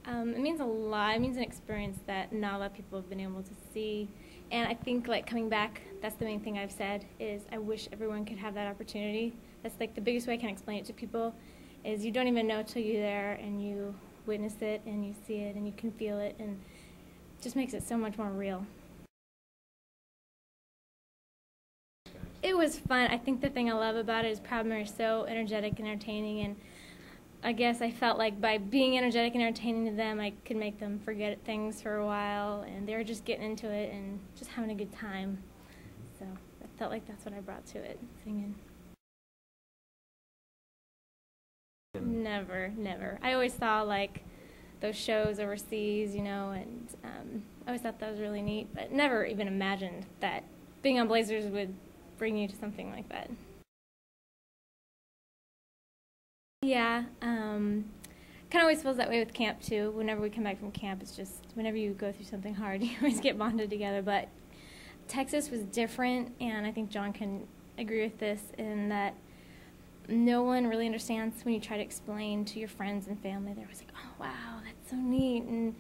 It means a lot. It means an experience that not a lot of people have been able to see. And I think like coming back, that's the main thing I've said is I wish everyone could have that opportunity. That's like the biggest way I can explain it to people is you don't even know till you're there and you witness it and you see it and you can feel it and it just makes it so much more real. It was fun. I think the thing I love about it is Proud Mary is so energetic and entertaining, and I guess I felt like by being energetic and entertaining to them, I could make them forget things for a while, and they were just getting into it and just having a good time. So I felt like that's what I brought to it, singing. Never, never. I always saw like those shows overseas, and I always thought that was really neat, but never even imagined that being on Blazers would bring you to something like that. Yeah, kind of always feels that way with camp too. Whenever we come back from camp, it's just whenever you go through something hard, you always get bonded together. But Texas was different, and I think John can agree with this in that no one really understands when you try to explain to your friends and family. They're always like, "Oh, wow, that's so neat," and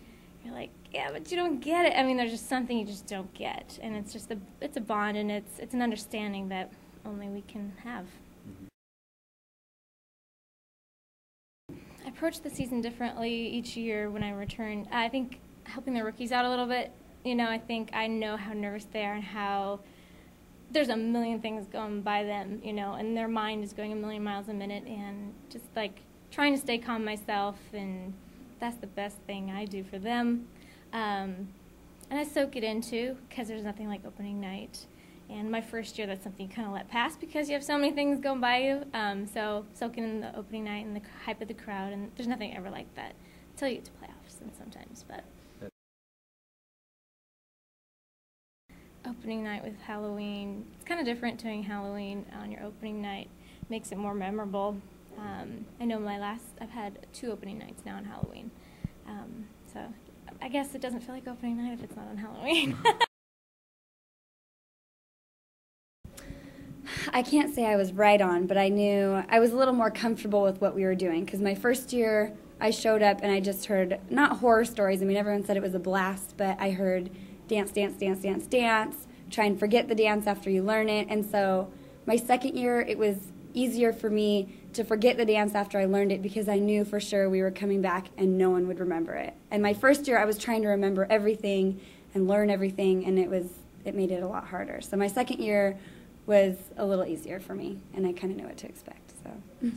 you're like, "Yeah, but you don't get it." I mean, there's just something you just don't get, and it's just it's a bond, and it's an understanding that only we can have. I approach the season differently each year when I return. I think helping the rookies out a little bit. I think I know how nervous they are and how there's a million things going by them, and their mind is going a million miles a minute, and just like trying to stay calm myself, and that's the best thing I do for them. And I soak it in too, because there's nothing like opening night. And my first year, that's something you kind of let pass because you have so many things going by you. So soaking in the opening night and the hype of the crowd, and there's nothing ever like that until you get to playoffs and sometimes. But opening night with Halloween, it's kind of different doing Halloween on your opening night. Makes it more memorable. I know I've had 2 opening nights now on Halloween. So I guess it doesn't feel like opening night if it's not on Halloween. I can't say I was right on, but I knew I was a little more comfortable with what we were doing because my first year I showed up and I just heard not horror stories. I mean, everyone said it was a blast, but I heard dance, dance, dance, dance, dance, try and forget the dance after you learn it. And so my second year, it was easier for me to forget the dance after I learned it because I knew for sure we were coming back and no one would remember it. And my first year, I was trying to remember everything and learn everything, and it made it a lot harder. So my second year was a little easier for me, and I kind of knew what to expect. So,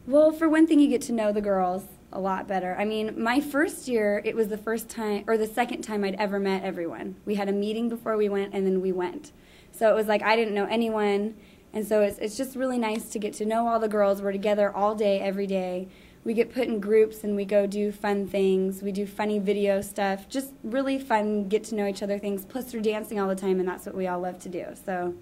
well, for one thing, you get to know the girls a lot better. I mean, my first year, it was the first time or the second time I'd ever met everyone. We had a meeting before we went, and then we went. So it was like I didn't know anyone, and so it's just really nice to get to know all the girls. We're together all day, every day. We get put in groups and we go do fun things. We do funny video stuff. Just really fun, get to know each other things. Plus, we're dancing all the time, and that's what we all love to do. So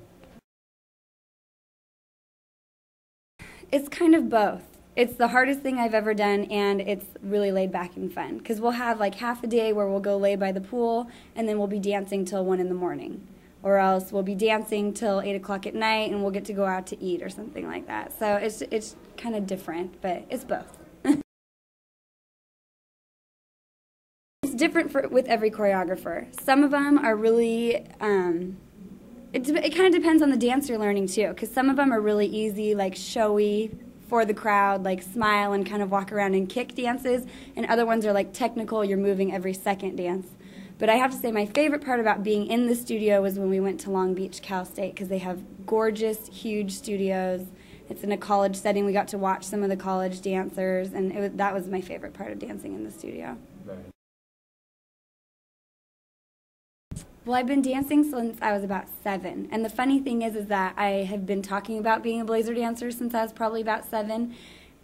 it's kind of both. It's the hardest thing I've ever done, and it's really laid back and fun. Because we'll have like half a day where we'll go lay by the pool, and then we'll be dancing till 1 in the morning. Or else we'll be dancing till 8 o'clock at night, and we'll get to go out to eat or something like that. So it's kind of different, but it's both. It's different with every choreographer. Some of them are really, it kind of depends on the dance you're learning too, because some of them are really easy, like showy for the crowd, like smile and kind of walk around and kick dances, and other ones are like technical, you're moving every second dance. But I have to say my favorite part about being in the studio was when we went to Long Beach, Cal State, because they have gorgeous, huge studios. It's in a college setting. We got to watch some of the college dancers, and that was my favorite part of dancing in the studio. Right. Well, I've been dancing since I was about 7. And the funny thing is that I have been talking about being a Blazer dancer since I was probably about 7.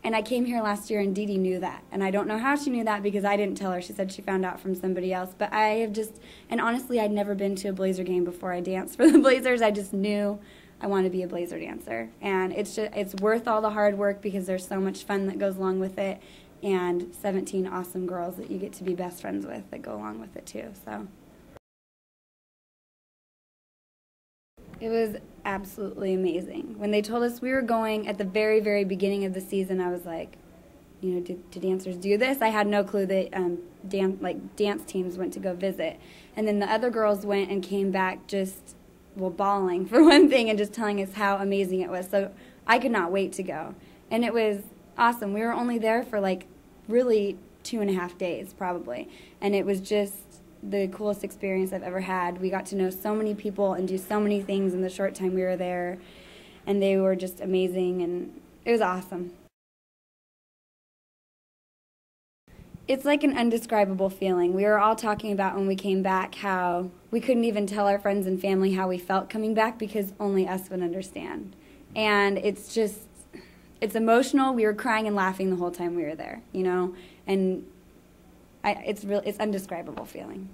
And I came here last year, and Dee Dee knew that. And I don't know how she knew that because I didn't tell her. She said she found out from somebody else. But I have just, and honestly, I'd never been to a Blazer game before I danced for the Blazers. I just knew I wanted to be a Blazer dancer. And it's worth all the hard work because there's so much fun that goes along with it. And 17 awesome girls that you get to be best friends with that go along with it too. So it was absolutely amazing. When they told us we were going at the very, very beginning of the season, I was like, do dancers do this? I had no clue that dance teams went to go visit. And then the other girls went and came back just, well, bawling for one thing and just telling us how amazing it was. So I could not wait to go. And it was awesome. We were only there for really 2.5 days probably. And it was just the coolest experience I've ever had. We got to know so many people and do so many things in the short time we were there. And they were just amazing, and it was awesome. It's like an indescribable feeling. We were all talking about when we came back how we couldn't even tell our friends and family how we felt coming back because only us would understand. And it's emotional. We were crying and laughing the whole time we were there, and it's indescribable feeling.